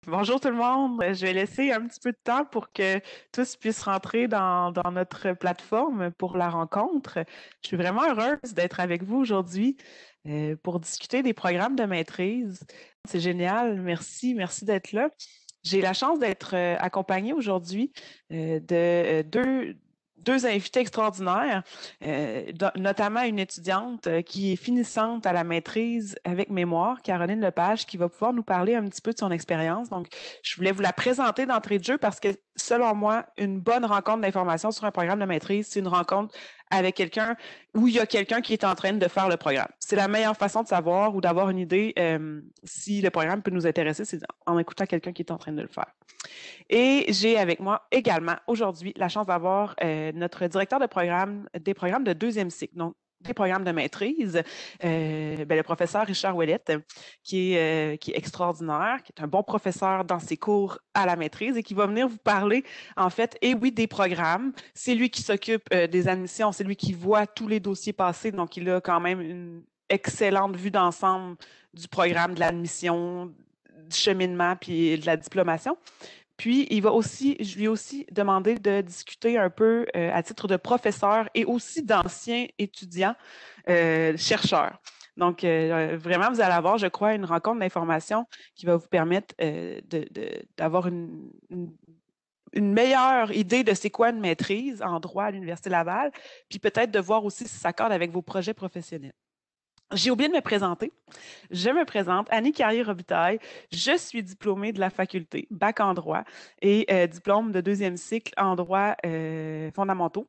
Bonjour tout le monde. Je vais laisser un petit peu de temps pour que tous puissent rentrer dans notre plateforme pour la rencontre. Je suis vraiment heureuse d'être avec vous aujourd'hui pour discuter des programmes de maîtrise. C'est génial. Merci d'être là. J'ai la chance d'être accompagnée aujourd'hui de deux invités extraordinaires, notamment une étudiante qui est finissante à la maîtrise avec mémoire, Caroline Lepage, qui va pouvoir nous parler un petit peu de son expérience. Donc, je voulais vous la présenter d'entrée de jeu parce que, selon moi, une bonne rencontre d'information sur un programme de maîtrise, c'est une rencontre avec quelqu'un où il y a quelqu'un qui est en train de faire le programme. C'est la meilleure façon de savoir ou d'avoir une idée si le programme peut nous intéresser, c'est en écoutant quelqu'un qui est en train de le faire. Et j'ai avec moi également aujourd'hui la chance d'avoir notre directeur de programme des programmes de deuxième cycle, donc des programmes de maîtrise, le professeur Richard Ouellette, qui est extraordinaire, qui est un bon professeur dans ses cours à la maîtrise et qui va venir vous parler, en fait, et oui, des programmes. C'est lui qui s'occupe des admissions, c'est lui qui voit tous les dossiers passer, donc il a quand même une excellente vue d'ensemble du programme, de l'admission, du cheminement puis de la diplomation. Puis, je lui ai aussi demandé de discuter un peu à titre de professeur et aussi d'anciens étudiants, chercheurs. Donc, vraiment, vous allez avoir, je crois, une rencontre d'informations qui va vous permettre d'avoir une meilleure idée de c'est quoi une maîtrise en droit à l'Université Laval, puis peut-être de voir aussi si ça s'accorde avec vos projets professionnels. J'ai oublié de me présenter. Je me présente, Annie Carrier-Robitaille. Je suis diplômée de la faculté, bac en droit et diplôme de deuxième cycle en droit fondamentaux.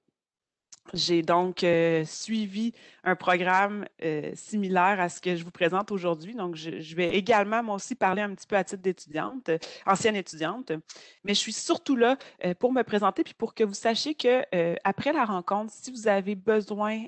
J'ai donc suivi un programme similaire à ce que je vous présente aujourd'hui. Donc, je vais également, moi aussi, parler un petit peu à titre d'étudiante, ancienne étudiante. Mais je suis surtout là pour me présenter puis pour que vous sachiez que après la rencontre, si vous avez besoin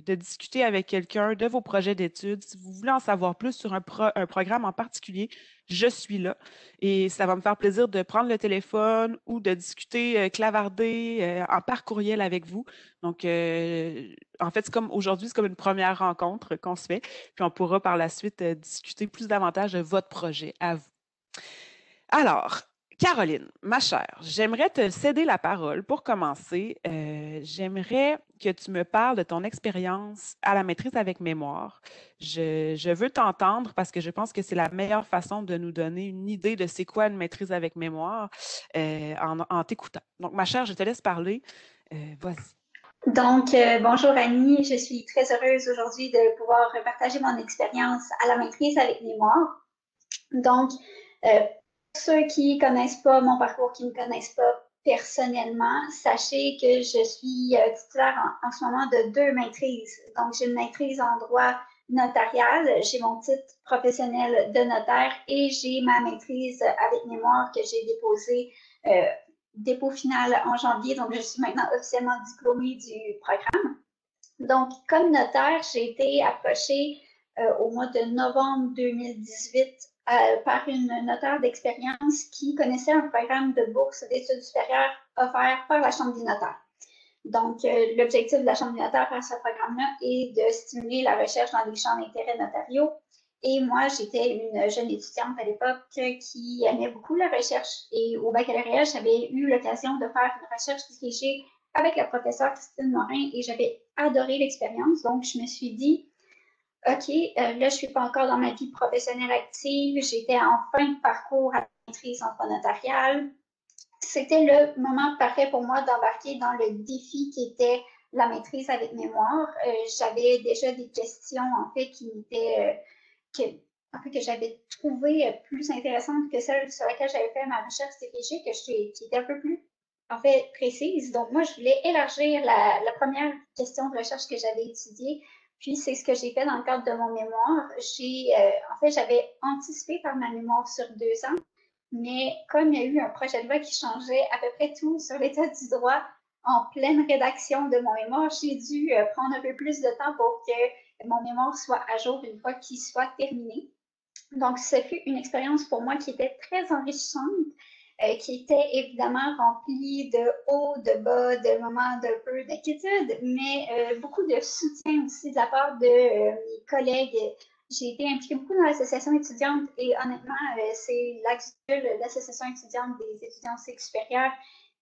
de discuter avec quelqu'un de vos projets d'études, si vous voulez en savoir plus sur un programme en particulier, je suis là et ça va me faire plaisir de prendre le téléphone ou de discuter, clavarder par courriel avec vous. Donc, en fait, c'est comme aujourd'hui, c'est comme une première rencontre qu'on se fait, puis on pourra par la suite discuter plus davantage de votre projet à vous. Alors, Caroline, ma chère, j'aimerais te céder la parole pour commencer. J'aimerais que tu me parles de ton expérience à la maîtrise avec mémoire. Je veux t'entendre parce que je pense que c'est la meilleure façon de nous donner une idée de c'est quoi une maîtrise avec mémoire en t'écoutant. Donc, ma chère, je te laisse parler. Vas-y. Bonjour Annie, je suis très heureuse aujourd'hui de pouvoir partager mon expérience à la maîtrise avec mémoire. Donc, pour ceux qui connaissent pas mon parcours, qui ne me connaissent pas personnellement, sachez que je suis titulaire en ce moment de deux maîtrises. Donc, j'ai une maîtrise en droit notarial, j'ai mon titre professionnel de notaire et j'ai ma maîtrise avec mémoire que j'ai déposée dépôt final en janvier, donc je suis maintenant officiellement diplômée du programme. Donc, comme notaire, j'ai été approchée au mois de novembre 2018 par une notaire d'expérience qui connaissait un programme de bourse d'études supérieures offert par la Chambre des notaires. Donc, l'objectif de la Chambre des notaires par ce programme-là est de stimuler la recherche dans les champs d'intérêt notariaux. Et moi, j'étais une jeune étudiante à l'époque qui aimait beaucoup la recherche. Et au baccalauréat, j'avais eu l'occasion de faire une recherche dirigée avec la professeure Christine Morin et j'avais adoré l'expérience. Donc, je me suis dit, OK, là, je ne suis pas encore dans ma vie professionnelle active. J'étais en fin de parcours à la maîtrise en droit notarial. C'était le moment parfait pour moi d'embarquer dans le défi qui était la maîtrise avec mémoire. J'avais déjà des questions, en fait, que j'avais trouvées plus intéressantes que celles sur lesquelles j'avais fait ma recherche dirigée, qui était un peu plus, en fait, précise. Donc, moi, je voulais élargir la première question de recherche que j'avais étudiée. Puis, c'est ce que j'ai fait dans le cadre de mon mémoire. En fait, j'avais anticipé par ma mémoire sur 2 ans. Mais comme il y a eu un projet de loi qui changeait à peu près tout sur l'état du droit en pleine rédaction de mon mémoire, j'ai dû prendre un peu plus de temps pour que mon mémoire soit à jour une fois qu'il soit terminé. Donc, ce fut une expérience pour moi qui était très enrichissante, qui était évidemment remplie de hauts, de bas, de moments d'un peu d'inquiétude, mais beaucoup de soutien aussi de la part de mes collègues j'ai été impliquée beaucoup dans l'association étudiante et honnêtement, c'est l'association étudiante des étudiants au cycle supérieur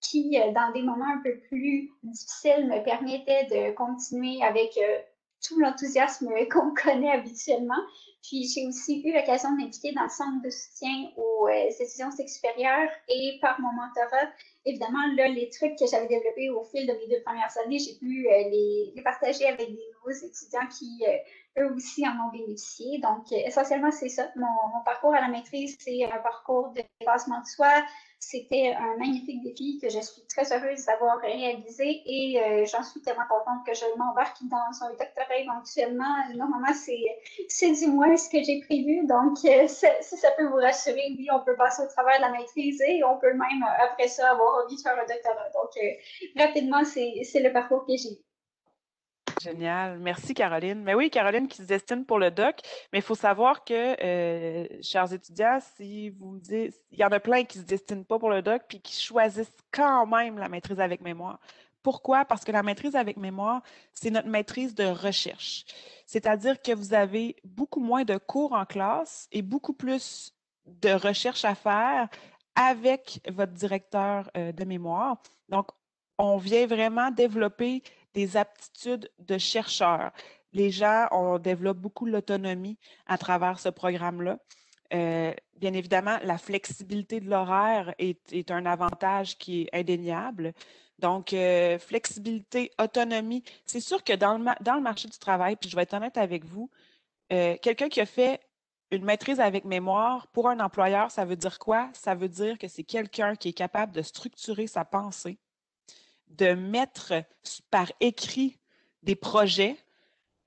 qui, dans des moments un peu plus difficiles, me permettait de continuer avec tout l'enthousiasme qu'on connaît habituellement. Puis j'ai aussi eu l'occasion de m'impliquer dans le centre de soutien aux étudiants au cycle supérieur et par mon mentorat, évidemment, là, les trucs que j'avais développés au fil de mes 2 premières années, j'ai pu les partager avec des nouveaux étudiants qui, eux aussi, en ont bénéficié. Donc, essentiellement, c'est ça. Mon parcours à la maîtrise, c'est un parcours de dépassement de soi. C'était un magnifique défi que je suis très heureuse d'avoir réalisé et j'en suis tellement contente que je m'embarque dans un doctorat éventuellement. Normalement, c'est du moins ce que j'ai prévu. Donc, si ça peut vous rassurer, oui, on peut passer au travers de la maîtrise et on peut même, après ça, avoir envie de faire un doctorat. Donc, rapidement, c'est le parcours que j'ai eu. Génial. Merci, Caroline. Mais oui, Caroline qui se destine pour le doc, mais il faut savoir que, chers étudiants, si vous dites, il y en a plein qui ne se destinent pas pour le doc puis qui choisissent quand même la maîtrise avec mémoire. Pourquoi? Parce que la maîtrise avec mémoire, c'est notre maîtrise de recherche. C'est-à-dire que vous avez beaucoup moins de cours en classe et beaucoup plus de recherche à faire avec votre directeur de mémoire. Donc, on vient vraiment développer des aptitudes de chercheurs. Les gens, on développe beaucoup l'autonomie à travers ce programme-là. Bien évidemment, la flexibilité de l'horaire est un avantage qui est indéniable. Donc, flexibilité, autonomie, c'est sûr que dans le marché du travail, puis je vais être honnête avec vous, quelqu'un qui a fait une maîtrise avec mémoire, pour un employeur, ça veut dire quoi? Ça veut dire que c'est quelqu'un qui est capable de structurer sa pensée, de mettre par écrit des projets.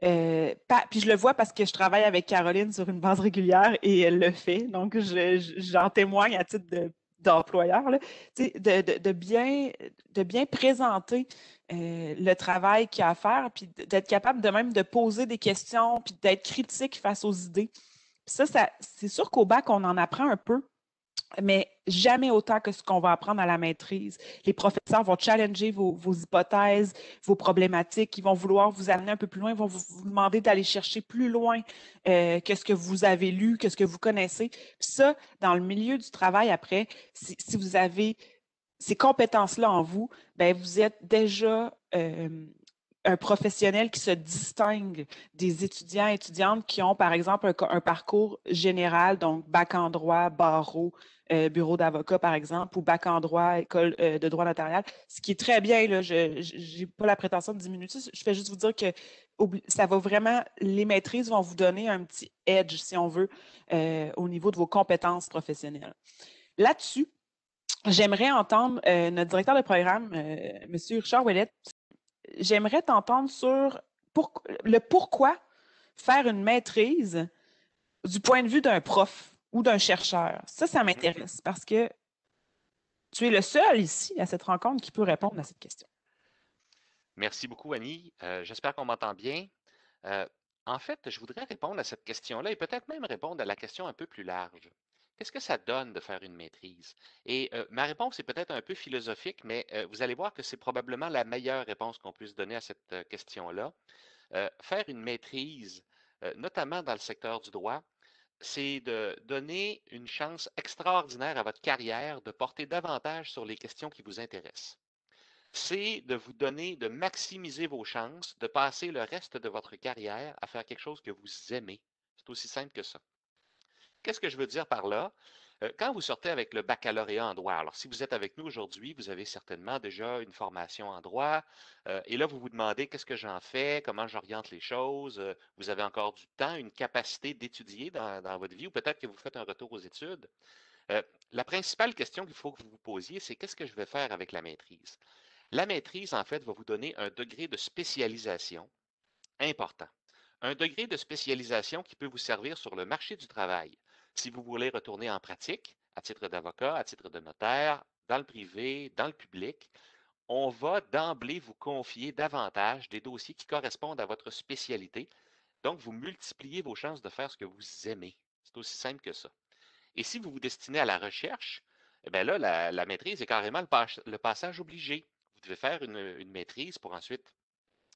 Puis je le vois parce que je travaille avec Caroline sur une base régulière et elle le fait. Donc, j'en témoigne à titre d'employeur, là. De bien présenter le travail qu'il y a à faire, puis d'être capable de même de poser des questions, puis d'être critique face aux idées. Puis ça c'est sûr qu'au bac, on en apprend un peu, mais jamais autant que ce qu'on va apprendre à la maîtrise. Les professeurs vont challenger vos hypothèses, vos problématiques, ils vont vouloir vous amener un peu plus loin, ils vont vous demander d'aller chercher plus loin que ce que vous avez lu, que ce que vous connaissez. Puis ça, dans le milieu du travail, après, si vous avez ces compétences-là en vous, ben vous êtes déjà un professionnel qui se distingue des étudiants et étudiantes qui ont, par exemple, un parcours général, donc bac en droit, barreau, bureau d'avocat, par exemple, ou bac en droit, école de droit notarial, ce qui est très bien, là, je n'ai pas la prétention de diminuer ça, je fais juste vous dire que ça va vraiment, les maîtrises vont vous donner un petit edge, si on veut, au niveau de vos compétences professionnelles. Là-dessus, j'aimerais entendre notre directeur de programme, M. Richard Ouellette. J'aimerais t'entendre sur le pourquoi faire une maîtrise du point de vue d'un prof ou d'un chercheur. Ça m'intéresse parce que tu es le seul ici à cette rencontre qui peut répondre à cette question. Merci beaucoup, Annie. J'espère qu'on m'entend bien. Euh, En fait, je voudrais répondre à cette question-là et peut-être même répondre à la question un peu plus large. Qu'est-ce que ça donne de faire une maîtrise? Et ma réponse est peut-être un peu philosophique, mais vous allez voir que c'est probablement la meilleure réponse qu'on puisse donner à cette question-là. Faire une maîtrise, notamment dans le secteur du droit, c'est de donner une chance extraordinaire à votre carrière de porter davantage sur les questions qui vous intéressent. C'est de vous donner, de maximiser vos chances de passer le reste de votre carrière à faire quelque chose que vous aimez. C'est aussi simple que ça. Qu'est-ce que je veux dire par là? Quand vous sortez avec le baccalauréat en droit, alors si vous êtes avec nous aujourd'hui, vous avez certainement déjà une formation en droit, et là vous vous demandez qu'est-ce que j'en fais, comment j'oriente les choses, vous avez encore du temps, une capacité d'étudier dans votre vie, ou peut-être que vous faites un retour aux études. La principale question qu'il faut que vous vous posiez, c'est qu'est-ce que je vais faire avec la maîtrise? La maîtrise, en fait, va vous donner un degré de spécialisation important. Un degré de spécialisation qui peut vous servir sur le marché du travail. Si vous voulez retourner en pratique, à titre d'avocat, à titre de notaire, dans le privé, dans le public, on va d'emblée vous confier davantage des dossiers qui correspondent à votre spécialité. Donc, vous multipliez vos chances de faire ce que vous aimez. C'est aussi simple que ça. Et si vous vous destinez à la recherche, eh bien là, la maîtrise est carrément le passage obligé. Vous devez faire une maîtrise pour ensuite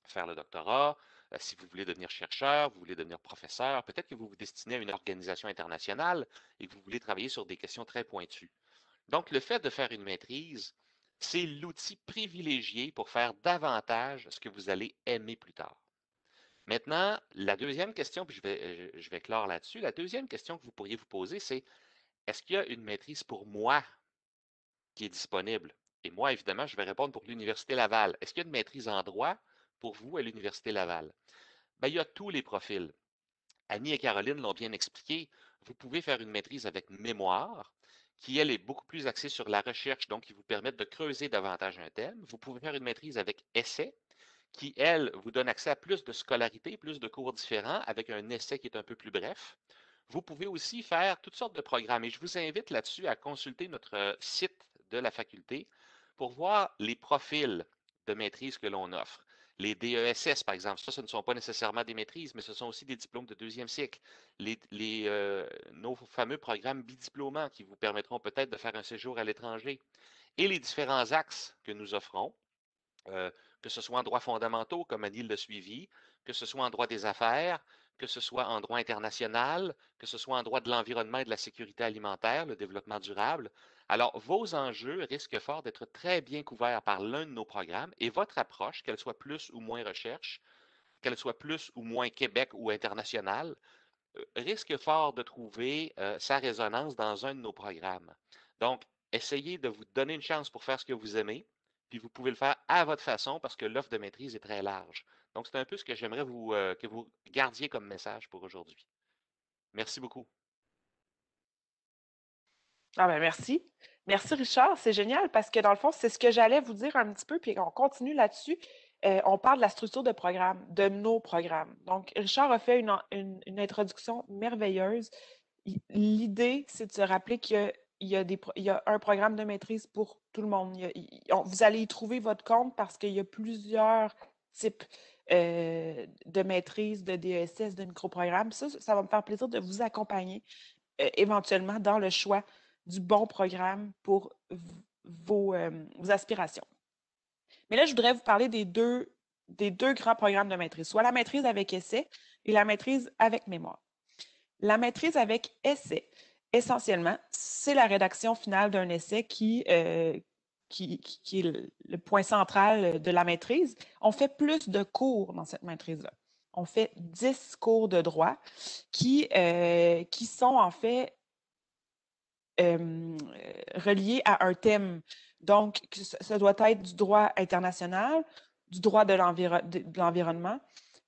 faire le doctorat, Si vous voulez devenir chercheur, vous voulez devenir professeur, peut-être que vous vous destinez à une organisation internationale et que vous voulez travailler sur des questions très pointues. Donc, le fait de faire une maîtrise, c'est l'outil privilégié pour faire davantage ce que vous allez aimer plus tard. Maintenant, la deuxième question, puis je vais clore là-dessus, la deuxième question que vous pourriez vous poser, c'est est-ce qu'il y a une maîtrise pour moi qui est disponible? Et moi, évidemment, je vais répondre pour l'Université Laval. Est-ce qu'il y a une maîtrise en droit pour vous à l'Université Laval? Bien, il y a tous les profils. Annie et Caroline l'ont bien expliqué. Vous pouvez faire une maîtrise avec mémoire, qui, elle, est beaucoup plus axée sur la recherche, donc qui vous permet de creuser davantage un thème. Vous pouvez faire une maîtrise avec essai, qui, elle, vous donne accès à plus de scolarité, plus de cours différents, avec un essai qui est un peu plus bref. Vous pouvez aussi faire toutes sortes de programmes et je vous invite là-dessus à consulter notre site de la faculté pour voir les profils de maîtrise que l'on offre. Les DESS, par exemple, ça, ce ne sont pas nécessairement des maîtrises, mais ce sont aussi des diplômes de deuxième cycle. Nos fameux programmes bidiplômants qui vous permettront peut-être de faire un séjour à l'étranger. Et les différents axes que nous offrons, que ce soit en droit fondamentaux, comme Annie l'a suivi, que ce soit en droit des affaires, que ce soit en droit international, que ce soit en droit de l'environnement et de la sécurité alimentaire, le développement durable. Alors, vos enjeux risquent fort d'être très bien couverts par l'un de nos programmes et votre approche, qu'elle soit plus ou moins recherche, qu'elle soit plus ou moins Québec ou internationale, risque fort de trouver sa résonance dans un de nos programmes. Donc, essayez de vous donner une chance pour faire ce que vous aimez, puis vous pouvez le faire à votre façon parce que l'offre de maîtrise est très large. Donc, c'est un peu ce que j'aimerais que vous gardiez comme message pour aujourd'hui. Merci beaucoup. Ah ben merci. Merci Richard, c'est génial parce que dans le fond, c'est ce que j'allais vous dire un petit peu, puis on continue là-dessus. On parle de la structure de programme, de nos programmes. Donc, Richard a fait une introduction merveilleuse. L'idée, c'est de se rappeler qu'il y a un programme de maîtrise pour tout le monde. Vous allez y trouver votre compte parce qu'il y a plusieurs types de maîtrise, de DESS, de microprogrammes. Ça va me faire plaisir de vous accompagner éventuellement dans le choix du bon programme pour vos aspirations. Mais là, je voudrais vous parler des deux grands programmes de maîtrise, soit la maîtrise avec essai et la maîtrise avec mémoire. La maîtrise avec essai, essentiellement, c'est la rédaction finale d'un essai qui est le point central de la maîtrise. On fait plus de cours dans cette maîtrise-là. On fait 10 cours de droit qui sont en fait reliés à un thème. Donc, ça doit être du droit international, du droit de l'environnement,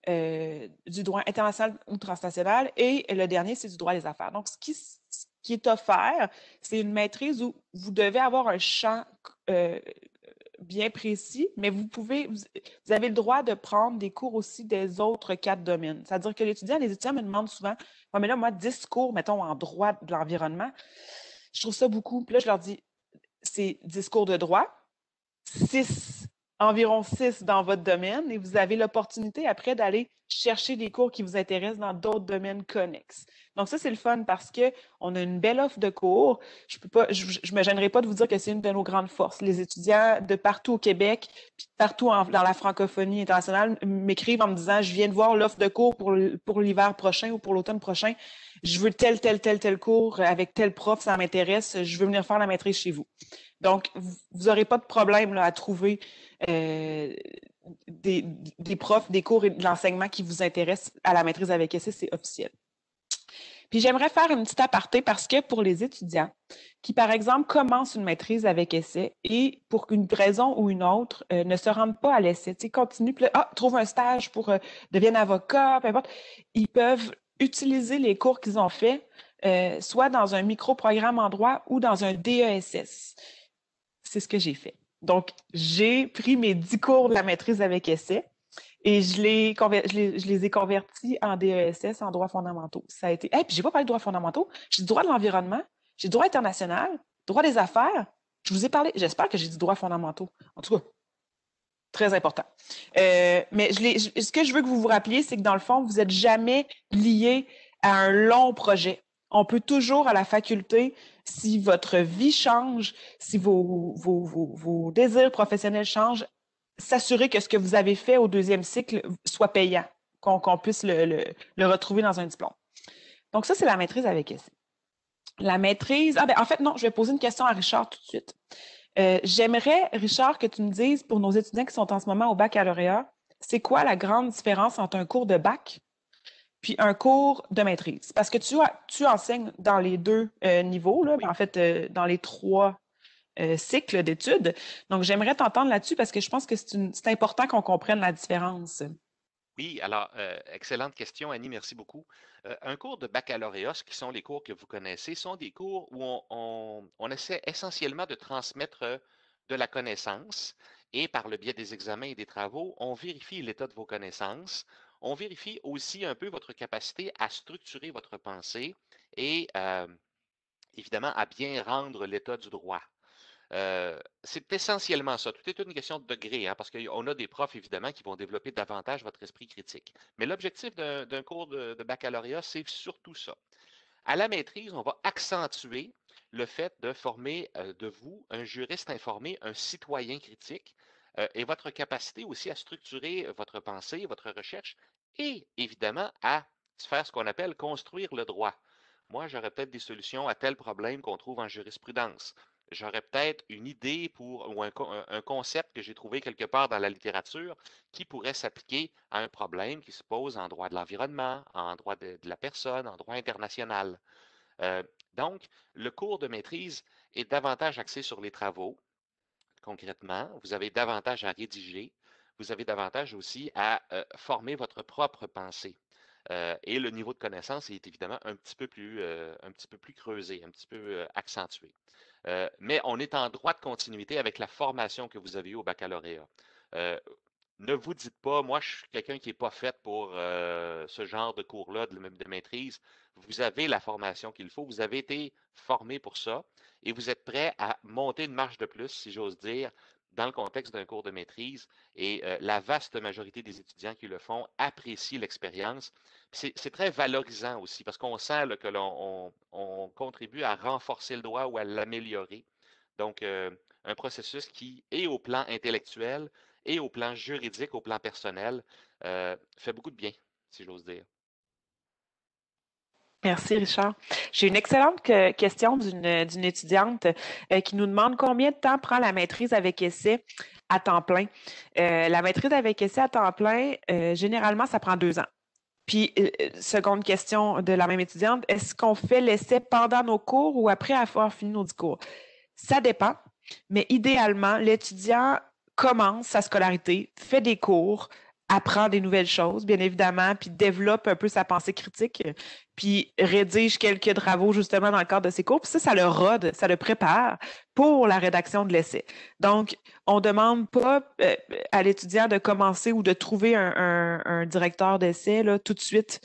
du droit international ou transnational, et le dernier, c'est du droit des affaires. Donc, ce qui est offert, c'est une maîtrise où vous devez avoir un champ bien précis, mais vous avez le droit de prendre des cours aussi des autres 4 domaines. C'est-à-dire que les étudiants me demandent souvent, oh, mais là, moi, 10 cours, mettons, en droit de l'environnement, je trouve ça beaucoup. Puis là, je leur dis, c'est 10 cours de droit, environ 6 dans votre domaine, et vous avez l'opportunité après d'aller chercher des cours qui vous intéressent dans d'autres domaines connexes. Donc ça, c'est le fun parce qu'on a une belle offre de cours. Je me gênerai pas de vous dire que c'est une de nos grandes forces. Les étudiants de partout au Québec, puis partout dans la francophonie internationale m'écrivent en me disant « Je viens de voir l'offre de cours pour l'hiver prochain ou pour l'automne prochain. Je veux tel cours avec tel prof, ça m'intéresse. Je veux venir faire la maîtrise chez vous. » Donc, vous n'aurez pas de problème là, à trouver des profs, des cours et de l'enseignement qui vous intéressent à la maîtrise avec essai, c'est officiel. Puis j'aimerais faire une petite aparté parce que pour les étudiants qui, par exemple, commencent une maîtrise avec essai et pour une raison ou une autre, ne se rendent pas à l'essai, tu sais, continuent, puis là, trouvent un stage pour devenir avocat, peu importe, ils peuvent utiliser les cours qu'ils ont faits, soit dans un micro-programme en droit ou dans un DESS. C'est ce que j'ai fait. Donc, j'ai pris mes 10 cours de la maîtrise avec essai et je les ai convertis en DESS, en droits fondamentaux. Ça a été... Puis j'ai pas parlé de droits fondamentaux. J'ai du droit de l'environnement, j'ai du droit international, droit des affaires. Je vous ai parlé, j'espère que j'ai dit droits fondamentaux. En tout cas, très important. Mais ce que je veux que vous vous rappeliez, c'est que dans le fond, vous n'êtes jamais lié à un long projet. On peut toujours à la faculté, si votre vie change, si vos désirs professionnels changent, s'assurer que ce que vous avez fait au deuxième cycle soit payant, qu'on puisse le retrouver dans un diplôme. Donc, ça, c'est la maîtrise avec essai. La maîtrise... en fait, non, je vais poser une question à Richard tout de suite. J'aimerais, Richard, que tu me dises, pour nos étudiants qui sont en ce moment au baccalauréat, c'est quoi la grande différence entre un cours de bac puis un cours de maîtrise? Parce que tu enseignes dans les deux niveaux, là, en fait, dans les 3 cycles d'études. Donc, j'aimerais t'entendre là-dessus parce que je pense que c'est important qu'on comprenne la différence. Oui, alors, excellente question, Annie, merci beaucoup. Un cours de baccalauréat, ce qui sont les cours que vous connaissez, sont des cours où on essaie essentiellement de transmettre de la connaissance et par le biais des examens et des travaux, on vérifie l'état de vos connaissances. On vérifie aussi un peu votre capacité à structurer votre pensée et évidemment à bien rendre l'état du droit. C'est essentiellement ça. Tout est une question de degré, hein, parce qu'on a des profs, évidemment, qui vont développer davantage votre esprit critique. Mais l'objectif d'un cours de baccalauréat, c'est surtout ça. À la maîtrise, on va accentuer le fait de former de vous un juriste informé, un citoyen critique, et votre capacité aussi à structurer votre pensée, votre recherche, et évidemment à faire ce qu'on appelle construire le droit. Moi, j'aurais peut-être des solutions à tel problème qu'on trouve en jurisprudence. J'aurais peut-être une idée ou un concept que j'ai trouvé quelque part dans la littérature qui pourrait s'appliquer à un problème qui se pose en droit de l'environnement, en droit de la personne, en droit international. Euh, donc, le cours de maîtrise est davantage axé sur les travaux, concrètement. Vous avez davantage à rédiger. Vous avez davantage aussi à former votre propre pensée. Et le niveau de connaissance est évidemment un petit peu plus creusé, un petit peu accentué. Mais on est en droite continuité avec la formation que vous avez eue au baccalauréat. Ne vous dites pas, moi, je suis quelqu'un qui n'est pas fait pour ce genre de cours-là de maîtrise. Vous avez la formation qu'il faut, vous avez été formé pour ça et vous êtes prêt à monter une marche de plus, si j'ose dire, dans le contexte d'un cours de maîtrise. Et la vaste majorité des étudiants qui le font apprécient l'expérience. C'est très valorisant aussi parce qu'on sent là, que on contribue à renforcer le droit ou à l'améliorer. Donc, un processus qui est au plan intellectuel et au plan juridique, au plan personnel, fait beaucoup de bien, si j'ose dire. Merci, Richard. J'ai une excellente question d'une étudiante qui nous demande combien de temps prend la maîtrise avec essai à temps plein. La maîtrise avec essai à temps plein, généralement, ça prend 2 ans. Puis, seconde question de la même étudiante, est-ce qu'on fait l'essai pendant nos cours ou après avoir fini nos 10 cours? Ça dépend, mais idéalement, l'étudiant commence sa scolarité, fait des cours, apprend des nouvelles choses, bien évidemment, puis développe un peu sa pensée critique, puis rédige quelques travaux justement dans le cadre de ses cours. Puis ça le rôde, ça le prépare pour la rédaction de l'essai. Donc, on ne demande pas à l'étudiant de commencer ou de trouver un directeur d'essai là, tout de suite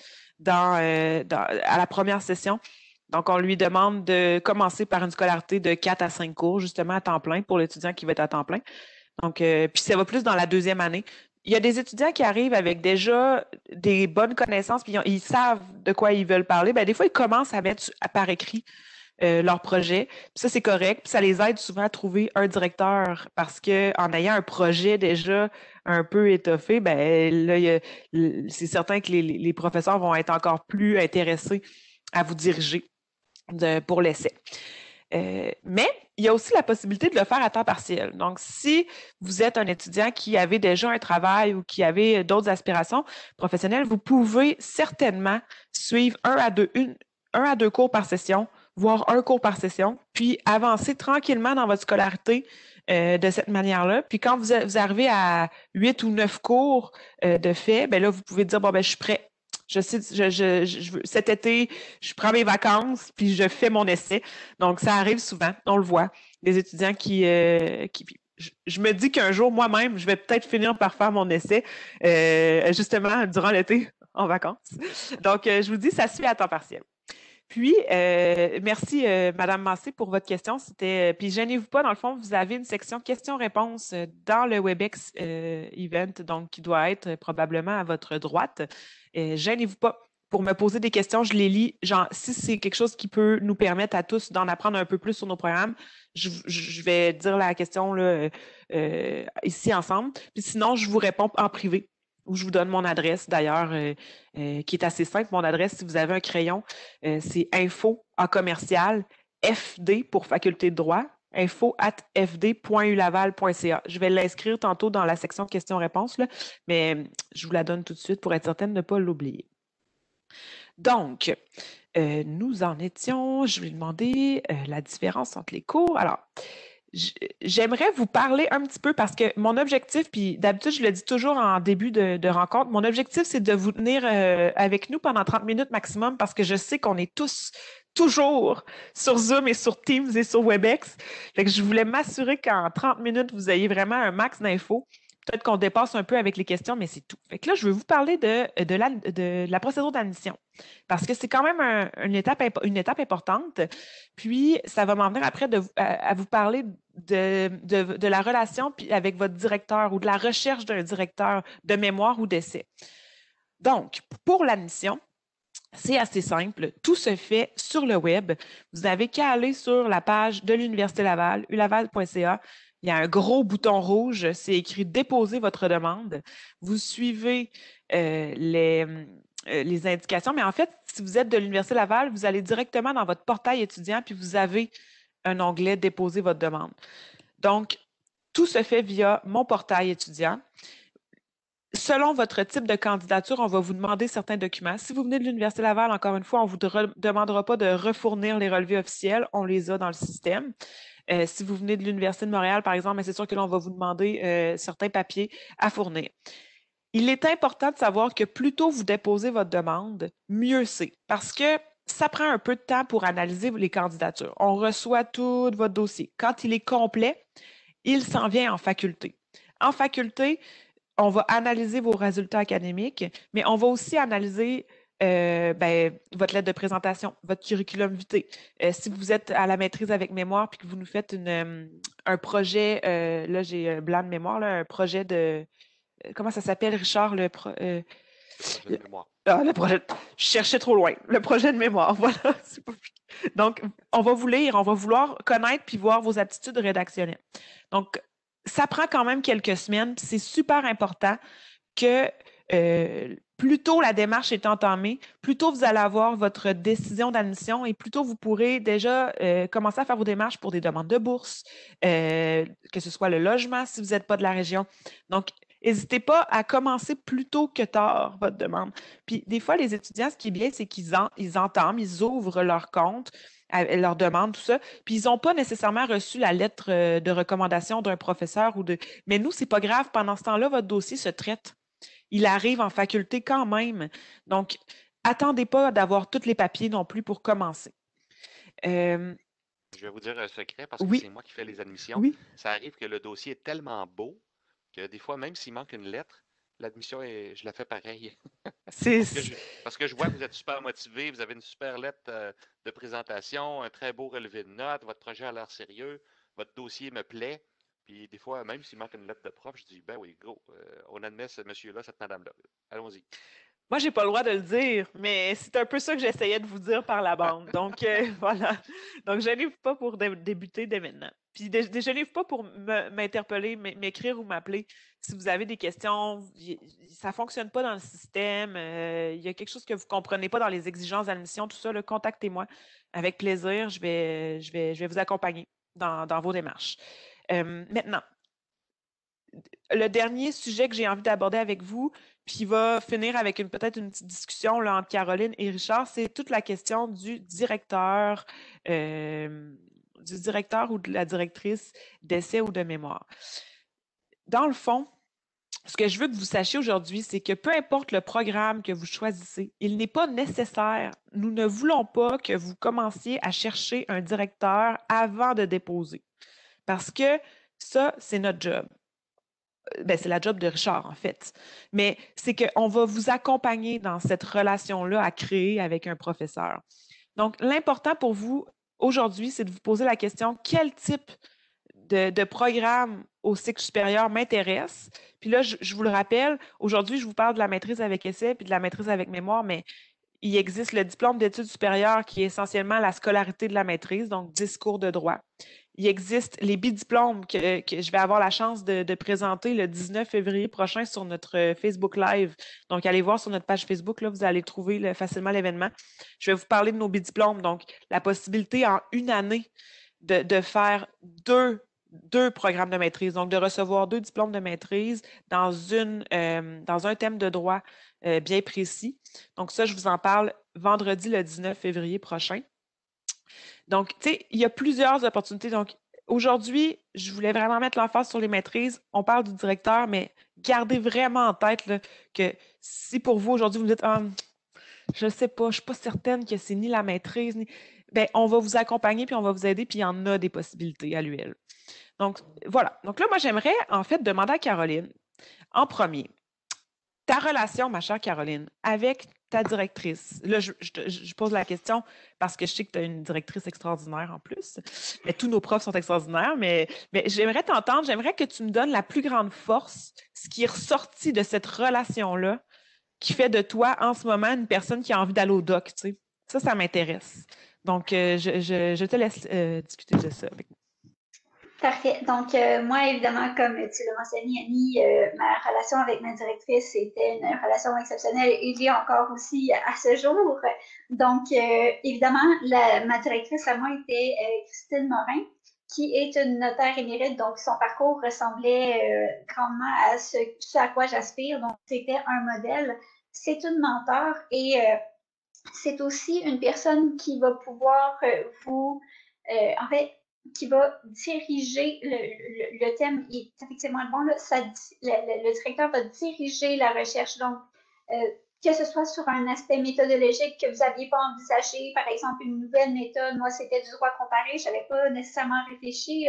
à la première session. Donc, on lui demande de commencer par une scolarité de 4 à 5 cours, justement à temps plein, pour l'étudiant qui va être à temps plein. Donc, puis ça va plus dans la 2e année. Il y a des étudiants qui arrivent avec déjà des bonnes connaissances, puis ils savent de quoi ils veulent parler. Bien, des fois, ils commencent à mettre par écrit leur projet. Puis ça, c'est correct. Puis ça les aide souvent à trouver un directeur parce qu'en ayant un projet déjà un peu étoffé, ben là, c'est certain que les professeurs vont être encore plus intéressés à vous diriger pour l'essai. Mais il y a aussi la possibilité de le faire à temps partiel. Donc, si vous êtes un étudiant qui avait déjà un travail ou qui avait d'autres aspirations professionnelles, vous pouvez certainement suivre 1 à 2 cours par session, voire 1 cours par session, puis avancer tranquillement dans votre scolarité de cette manière-là. Puis quand vous arrivez à 8 ou 9 cours de fait, ben là, vous pouvez dire, bon, ben, je suis prêt. Cet été, je prends mes vacances, puis je fais mon essai. Donc, ça arrive souvent, on le voit. Des étudiants je me dis qu'un jour, moi-même, je vais peut-être finir par faire mon essai, justement, durant l'été, en vacances. Donc, je vous dis, ça se fait à temps partiel. Puis, merci, Madame Massé, pour votre question. Puis, gênez-vous pas, dans le fond, vous avez une section questions-réponses dans le WebEx event, donc qui doit être probablement à votre droite. Gênez-vous pas pour me poser des questions, je les lis. Genre, si c'est quelque chose qui peut nous permettre à tous d'en apprendre un peu plus sur nos programmes, je vais dire la question là, ici ensemble. Puis sinon, je vous réponds en privé où je vous donne mon adresse d'ailleurs, qui est assez simple. Mon adresse, si vous avez un crayon, c'est info en commercial, FD pour faculté de droit, info@fd.ulaval.ca. Je vais l'inscrire tantôt dans la section questions-réponses, mais je vous la donne tout de suite pour être certaine de ne pas l'oublier. Donc, nous en étions, je vais demander la différence entre les cours. Alors, j'aimerais vous parler un petit peu parce que mon objectif, puis d'habitude, je le dis toujours en début de rencontre, mon objectif, c'est de vous tenir avec nous pendant 30 minutes maximum parce que je sais qu'on est tous toujours sur Zoom et sur Teams et sur WebEx. Fait que je voulais m'assurer qu'en 30 minutes, vous ayez vraiment un max d'infos. Peut-être qu'on dépasse un peu avec les questions, mais c'est tout. Fait que là, je veux vous parler de la procédure d'admission parce que c'est quand même une étape importante. Puis, ça va m'en venir après à vous parler de la relation avec votre directeur ou de la recherche d'un directeur de mémoire ou d'essai. Donc, pour l'admission, c'est assez simple. Tout se fait sur le web. Vous n'avez qu'à aller sur la page de l'Université Laval, ulaval.ca. Il y a un gros bouton rouge, c'est écrit « Déposer votre demande ». Vous suivez les indications, mais en fait, si vous êtes de l'Université Laval, vous allez directement dans votre portail étudiant, puis vous avez un onglet « Déposer votre demande ». Donc, tout se fait via mon portail étudiant. Selon votre type de candidature, on va vous demander certains documents. Si vous venez de l'Université Laval, encore une fois, on ne vous demandera pas de refournir les relevés officiels. On les a dans le système. Si vous venez de l'Université de Montréal, par exemple, c'est sûr que là, on va vous demander certains papiers à fournir. Il est important de savoir que plus tôt vous déposez votre demande, mieux c'est. Parce que ça prend un peu de temps pour analyser les candidatures. On reçoit tout votre dossier. Quand il est complet, il s'en vient en faculté. En faculté, on va analyser vos résultats académiques, mais on va aussi analyser votre lettre de présentation, votre curriculum vitae. Si vous êtes à la maîtrise avec mémoire puis que vous nous faites un projet, là j'ai un blanc de mémoire, là, un projet de... comment ça s'appelle, Richard? Le projet de mémoire. Le projet... Je cherchais trop loin. Le projet de mémoire, voilà. Donc, on va vous lire, on va vouloir connaître puis voir vos aptitudes rédactionnelles. Donc, ça prend quand même quelques semaines, puis c'est super important que plus tôt la démarche est entamée, plus tôt vous allez avoir votre décision d'admission et plus tôt vous pourrez déjà commencer à faire vos démarches pour des demandes de bourse, que ce soit le logement si vous n'êtes pas de la région. Donc, n'hésitez pas à commencer plus tôt que tard votre demande. Puis des fois, les étudiants, ce qui est bien, c'est qu'ils entament, ils ouvrent leur compte, leur demande, tout ça, puis ils n'ont pas nécessairement reçu la lettre de recommandation d'un professeur ou de... Mais nous, c'est pas grave. Pendant ce temps-là, votre dossier se traite. Il arrive en faculté quand même. Donc, attendez pas d'avoir tous les papiers non plus pour commencer. Je vais vous dire un secret parce que c'est moi qui fais les admissions. Oui. Ça arrive que le dossier est tellement beau que des fois, même s'il manque une lettre, l'admission, je la fais pareil. Parce que je vois que vous êtes super motivé, vous avez une super lettre de présentation, un très beau relevé de notes, votre projet a l'air sérieux, votre dossier me plaît. Puis des fois, même s'il manque une lettre de prof, je dis, ben oui, go, on admet ce monsieur-là, cette madame-là. Allons-y. Moi, je n'ai pas le droit de le dire, mais c'est un peu ça que j'essayais de vous dire par la bande. Donc, voilà. Donc, je n'arrive pas pour débuter dès maintenant. Puis, je n'arrive pas pour m'interpeller, m'écrire ou m'appeler. Si vous avez des questions, ça ne fonctionne pas dans le système, il y a quelque chose que vous ne comprenez pas dans les exigences d'admission, tout ça, contactez-moi. Avec plaisir, je vais vous accompagner dans vos démarches. Maintenant, le dernier sujet que j'ai envie d'aborder avec vous, puis va finir avec peut-être une petite discussion là, entre Caroline et Richard, c'est toute la question du directeur ou de la directrice d'essai ou de mémoire. Dans le fond, ce que je veux que vous sachiez aujourd'hui, c'est que peu importe le programme que vous choisissez, il n'est pas nécessaire, nous ne voulons pas que vous commenciez à chercher un directeur avant de déposer. Parce que ça, c'est notre job. C'est la job de Richard, en fait. Mais c'est qu'on va vous accompagner dans cette relation-là à créer avec un professeur. Donc, l'important pour vous aujourd'hui, c'est de vous poser la question, quel type de programme au cycle supérieur m'intéresse? Puis là, je vous le rappelle, aujourd'hui, je vous parle de la maîtrise avec essai puis de la maîtrise avec mémoire, mais il existe le diplôme d'études supérieures qui est essentiellement la scolarité de la maîtrise, donc 10 cours de droit. Il existe les bidiplômes que je vais avoir la chance de présenter le 19 février prochain sur notre Facebook Live. Donc, allez voir sur notre page Facebook, là, vous allez trouver facilement l'événement. Je vais vous parler de nos bidiplômes. Donc, la possibilité en une année de faire deux programmes de maîtrise, donc de recevoir 2 diplômes de maîtrise dans un thème de droit bien précis. Donc, ça, je vous en parle vendredi le 19 février prochain. Donc, tu sais, il y a plusieurs opportunités. Donc, aujourd'hui, je voulais vraiment mettre l'emphase sur les maîtrises. On parle du directeur, mais gardez vraiment en tête là, que si pour vous, aujourd'hui, vous me dites ah, je ne sais pas, je ne suis pas certaine que c'est ni la maîtrise, ni. Bien, on va vous accompagner, puis on va vous aider, puis il y en a des possibilités à l'UL. Donc, voilà. Donc là, moi, j'aimerais en fait demander à Caroline, en premier, ta relation, ma chère Caroline, avec ta directrice. Là, je pose la question parce que je sais que tu as une directrice extraordinaire en plus. Mais tous nos profs sont extraordinaires, mais j'aimerais t'entendre, j'aimerais que tu me donnes la plus grande force, ce qui est ressorti de cette relation-là, qui fait de toi, en ce moment, une personne qui a envie d'aller au doc, tu sais. Ça m'intéresse. Donc, je te laisse discuter de ça avec moi. Parfait. Donc, moi, évidemment, comme tu l'as mentionné, Annie, ma relation avec ma directrice était une relation exceptionnelle et l'est encore aussi à ce jour. Donc, évidemment, ma directrice à moi était Christine Morin, qui est une notaire émérite. Donc, son parcours ressemblait grandement à ce à quoi j'aspire. Donc, c'était un modèle. C'est une mentor et c'est aussi une personne qui va pouvoir en fait, qui va diriger le thème est effectivement le bon. Là, le directeur va diriger la recherche. Donc, que ce soit sur un aspect méthodologique que vous n'aviez pas envisagé, par exemple une nouvelle méthode, moi c'était du droit comparé, je n'avais pas nécessairement réfléchi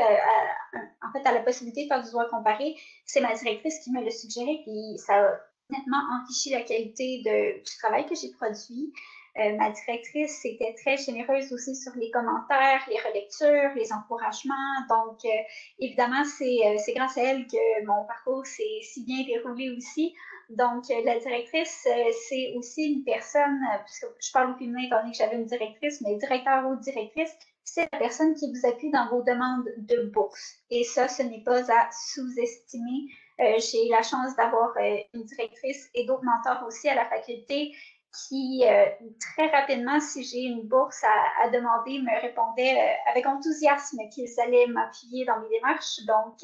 en fait à la possibilité de faire du droit comparé. C'est ma directrice qui me l'a suggéré, puis ça a nettement enrichi la qualité du travail que j'ai produit. Ma directrice était très généreuse aussi sur les commentaires, les relectures, les encouragements. Donc, évidemment, c'est grâce à elle que mon parcours s'est si bien déroulé aussi. Donc, la directrice, c'est aussi une personne, puisque je parle au féminin étant donné que j'avais une directrice, mais directeur ou directrice, c'est la personne qui vous appuie dans vos demandes de bourse. Et ça, ce n'est pas à sous-estimer. J'ai la chance d'avoir une directrice et d'autres mentors aussi à la faculté qui, très rapidement, si j'ai une bourse à demander, me répondaient avec enthousiasme qu'ils allaient m'appuyer dans mes démarches. Donc,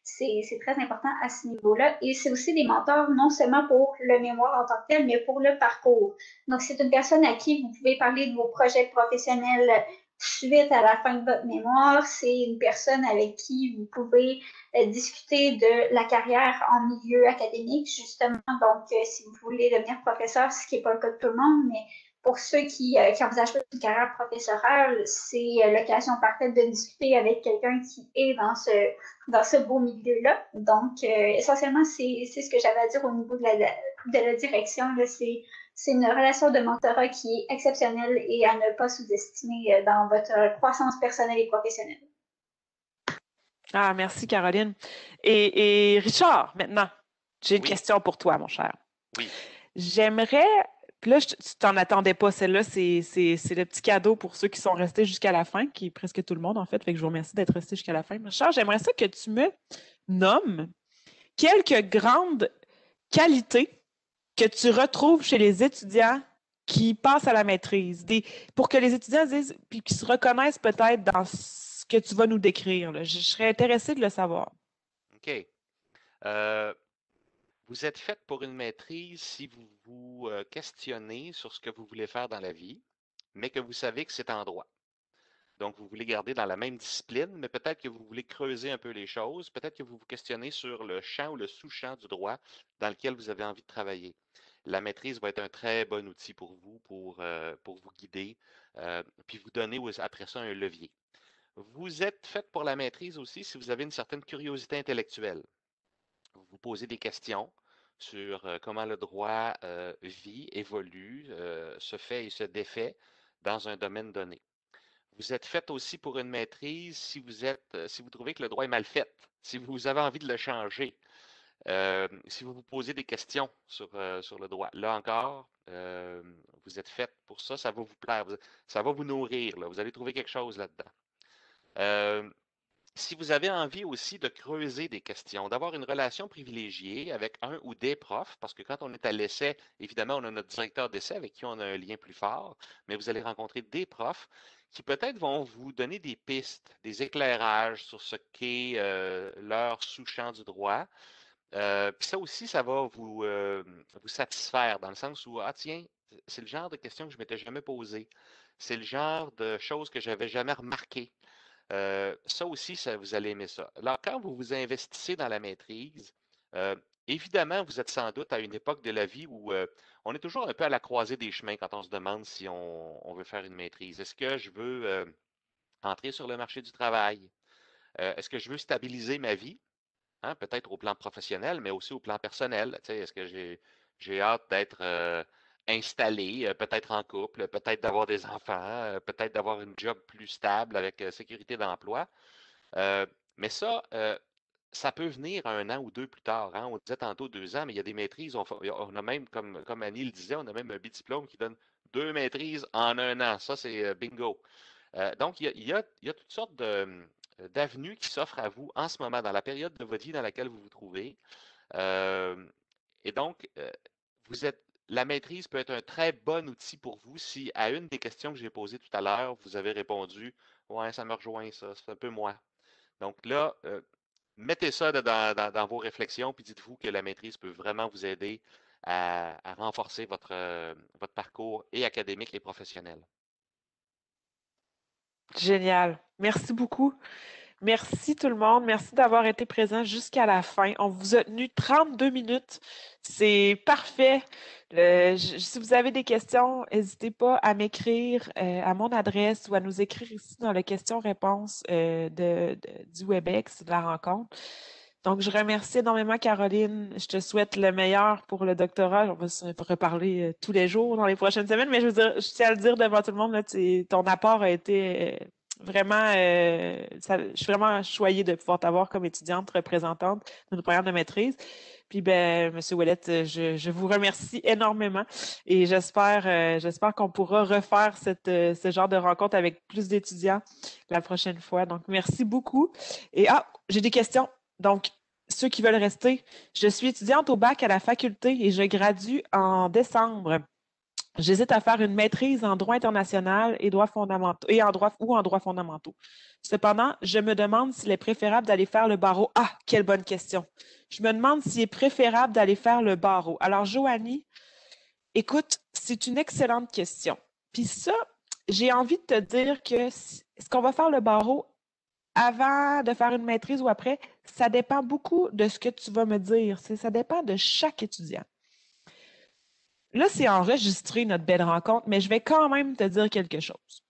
c'est très important à ce niveau-là. Et c'est aussi des mentors, non seulement pour le mémoire en tant que tel, mais pour le parcours. Donc, c'est une personne à qui vous pouvez parler de vos projets professionnels suite à la fin de votre mémoire. C'est une personne avec qui vous pouvez discuter de la carrière en milieu académique, justement. Donc, si vous voulez devenir professeur, ce qui n'est pas le cas de tout le monde, mais pour ceux qui envisagent une carrière professorale, c'est l'occasion parfaite de discuter avec quelqu'un qui est dans ce beau milieu-là. Donc, essentiellement, c'est ce que j'avais à dire au niveau de la direction. C'est une relation de mentorat qui est exceptionnelle et à ne pas sous-estimer dans votre croissance personnelle et professionnelle. Ah, merci, Caroline. Et Richard, maintenant, j'ai une Oui. question pour toi, mon cher. Oui. J'aimerais, puis là, tu t'en attendais pas, celle-là, c'est le petit cadeau pour ceux qui sont restés jusqu'à la fin, qui est presque tout le monde, en fait, fait que je vous remercie d'être resté jusqu'à la fin. Richard, j'aimerais ça que tu me nommes quelques grandes qualités que tu retrouves chez les étudiants qui passent à la maîtrise, pour que les étudiants disent, puis qu'ils se reconnaissent peut-être dans ce que tu vas nous décrire. Là. Je serais intéressée de le savoir. OK. Vous êtes faite pour une maîtrise si vous vous questionnez sur ce que vous voulez faire dans la vie, mais que vous savez que c'est en droit. Donc, vous voulez garder dans la même discipline, mais peut-être que vous voulez creuser un peu les choses, peut-être que vous vous questionnez sur le champ ou le sous-champ du droit dans lequel vous avez envie de travailler. La maîtrise va être un très bon outil pour vous, pour vous guider, puis vous donner après ça un levier. Vous êtes faite pour la maîtrise aussi si vous avez une certaine curiosité intellectuelle. Vous vous posez des questions sur comment le droit vit, évolue, se fait et se défait dans un domaine donné. Vous êtes fait aussi pour une maîtrise si vous trouvez que le droit est mal fait, si vous avez envie de le changer, si vous vous posez des questions sur le droit. Là encore, Vous êtes faite pour ça, ça va vous plaire, ça va vous nourrir, là. Vous allez trouver quelque chose là-dedans. Si vous avez envie aussi de creuser des questions, d'avoir une relation privilégiée avec un ou des profs, parce que quand on est à l'essai, évidemment, on a notre directeur d'essai avec qui on a un lien plus fort, mais vous allez rencontrer des profs qui peut-être vont vous donner des pistes, des éclairages sur ce qu'est leur sous-champ du droit. Puis ça aussi, ça va vous satisfaire dans le sens où, ah tiens, c'est le genre de questions que je ne m'étais jamais posées. C'est le genre de choses que je n'avais jamais remarquées. Ça aussi, vous allez aimer ça. Alors, quand vous vous investissez dans la maîtrise, évidemment, vous êtes sans doute à une époque de la vie où on est toujours un peu à la croisée des chemins quand on se demande si on veut faire une maîtrise. Est-ce que je veux entrer sur le marché du travail? Est-ce que je veux stabiliser ma vie? Hein, peut-être au plan professionnel, mais aussi au plan personnel. Tu sais, est-ce que j'ai hâte d'être installé, peut-être en couple, peut-être d'avoir des enfants, peut-être d'avoir une job plus stable avec sécurité d'emploi. Mais ça peut venir 1 an ou 2 plus tard. Hein. On disait tantôt 2 ans, mais il y a des maîtrises. On a même, comme Annie le disait, on a même un bidiplôme qui donne 2 maîtrises en 1 an. Ça, c'est bingo. Donc, il y a toutes sortes d'avenues qui s'offrent à vous en ce moment, dans la période de votre vie dans laquelle vous vous trouvez. Et donc, la maîtrise peut être un très bon outil pour vous si, à une des questions que j'ai posées tout à l'heure, vous avez répondu « Ouais, ça me rejoint, ça, c'est un peu moi. » Donc là, mettez ça dans vos réflexions, puis dites-vous que la maîtrise peut vraiment vous aider à renforcer votre parcours et académique et professionnel. Génial. Merci beaucoup. Merci tout le monde. Merci d'avoir été présent jusqu'à la fin. On vous a tenu 32 minutes. C'est parfait. Si vous avez des questions, n'hésitez pas à m'écrire à mon adresse ou à nous écrire ici dans le question-réponse du WebEx de la rencontre. Donc, je remercie énormément Caroline. Je te souhaite le meilleur pour le doctorat. On va se reparler tous les jours dans les prochaines semaines, mais je tiens à le dire devant tout le monde, là, ton apport a été vraiment, je suis vraiment choyée de pouvoir t'avoir comme étudiante représentante de notre programme de maîtrise. Puis, M. Ouellette, je vous remercie énormément et j'espère qu'on pourra refaire ce genre de rencontre avec plus d'étudiants la prochaine fois. Donc, merci beaucoup. Et j'ai des questions. Donc, ceux qui veulent rester, je suis étudiante au bac à la faculté et je gradue en décembre. J'hésite à faire une maîtrise en droit international et droits fondamentaux en droits fondamentaux. Cependant, je me demande s'il est préférable d'aller faire le barreau. Ah, quelle bonne question. Je me demande s'il est préférable d'aller faire le barreau. Alors, Joanie, écoute, c'est une excellente question. Puis ça, j'ai envie de te dire que est-ce qu'on va faire le barreau avant de faire une maîtrise ou après? Ça dépend beaucoup de ce que tu vas me dire. Ça dépend de chaque étudiant. Là, c'est enregistré notre belle rencontre, mais je vais quand même te dire quelque chose.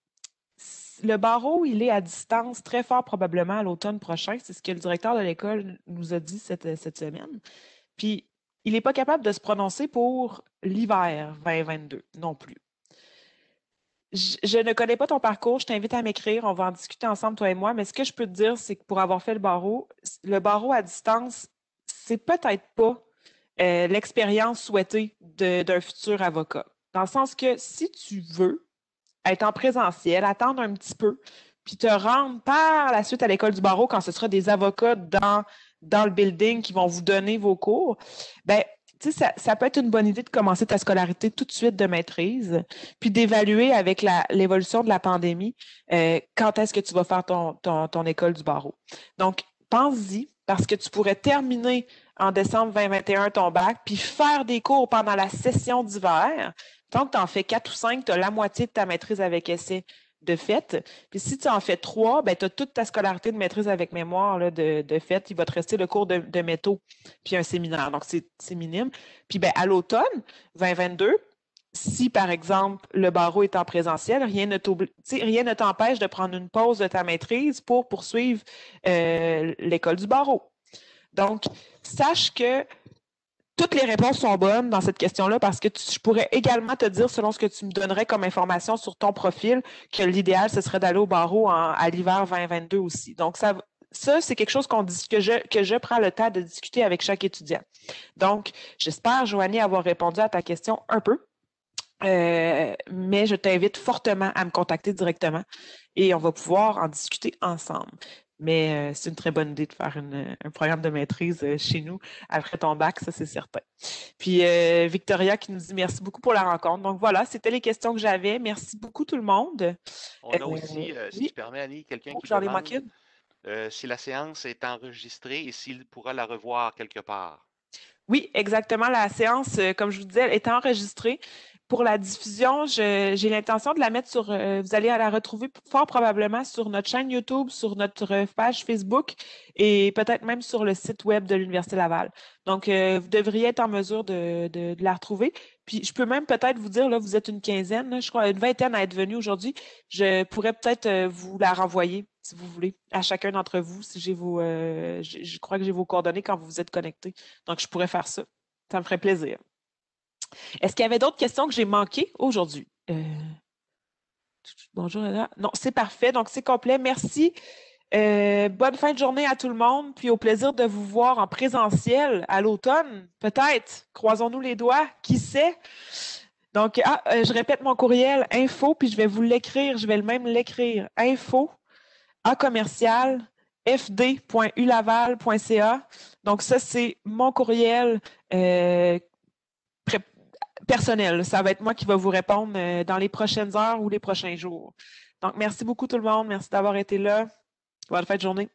Le barreau, il est à distance très fort probablement à l'automne prochain. C'est ce que le directeur de l'école nous a dit cette semaine. Puis, il n'est pas capable de se prononcer pour l'hiver 2022 non plus. Je ne connais pas ton parcours, je t'invite à m'écrire, on va en discuter ensemble, toi et moi, mais ce que je peux te dire, c'est que pour avoir fait le barreau à distance, c'est peut-être pas l'expérience souhaitée d'un futur avocat. Dans le sens que si tu veux être en présentiel, attendre un petit peu, puis te rendre par la suite à l'école du barreau quand ce sera des avocats dans le building qui vont vous donner vos cours, bien, tu sais, ça peut être une bonne idée de commencer ta scolarité tout de suite de maîtrise, puis d'évaluer avec l'évolution de la pandémie quand est-ce que tu vas faire ton école du barreau. Donc, pense-y, parce que tu pourrais terminer en décembre 2021 ton bac, puis faire des cours pendant la session d'hiver. Tant que tu en fais 4 ou 5, tu as la moitié de ta maîtrise avec essai de fait. Puis si tu en fais 3, ben, tu as toute ta scolarité de maîtrise avec mémoire là, de fait. Il va te rester le cours de métaux, puis un séminaire. Donc, c'est minime. Puis ben, à l'automne 2022, si, par exemple, le barreau est en présentiel, rien ne t'empêche de prendre une pause de ta maîtrise pour poursuivre l'école du barreau. Donc, sache que toutes les réponses sont bonnes dans cette question-là parce que je pourrais également te dire, selon ce que tu me donnerais comme information sur ton profil, que l'idéal, ce serait d'aller au barreau à l'hiver 2022 aussi. Donc, ça c'est quelque chose que je prends le temps de discuter avec chaque étudiant. Donc, j'espère, Joanie, avoir répondu à ta question un peu. mais je t'invite fortement à me contacter directement et on va pouvoir en discuter ensemble. Mais c'est une très bonne idée de faire un programme de maîtrise chez nous après ton bac, ça c'est certain. Puis Victoria qui nous dit merci beaucoup pour la rencontre. Donc voilà, c'était les questions que j'avais. Merci beaucoup tout le monde. On a aussi, si Oui, tu permets, Annie, quelqu'un qui j'en ai manqué demande si la séance est enregistrée et s'il pourra la revoir quelque part. Oui, exactement. La séance, comme je vous disais, est enregistrée. Pour la diffusion, j'ai l'intention de la mettre sur, vous allez la retrouver fort probablement sur notre chaîne YouTube, sur notre page Facebook et peut-être même sur le site web de l'Université Laval. Donc, vous devriez être en mesure de la retrouver. Puis, je peux même peut-être vous dire, là, vous êtes une quinzaine, là, je crois, une vingtaine à être venue aujourd'hui. Je pourrais peut-être vous la renvoyer, si vous voulez, à chacun d'entre vous, si j'ai vos, je crois que j'ai vos coordonnées quand vous vous êtes connectés. Donc, je pourrais faire ça. Ça me ferait plaisir. Est-ce qu'il y avait d'autres questions que j'ai manquées aujourd'hui? Bonjour, Ella. Non, c'est parfait. Donc, c'est complet. Merci. Bonne fin de journée à tout le monde. Puis au plaisir de vous voir en présentiel à l'automne. Peut-être. Croisons-nous les doigts. Qui sait? Donc, je répète mon courriel info, puis je vais vous l'écrire. Je vais même l'écrire. Info à commercial fd.ulaval.ca. Donc, ça, c'est mon courriel personnel. Ça va être moi qui va vous répondre dans les prochaines heures ou les prochains jours. Donc, merci beaucoup tout le monde. Merci d'avoir été là. Bonne fin de journée.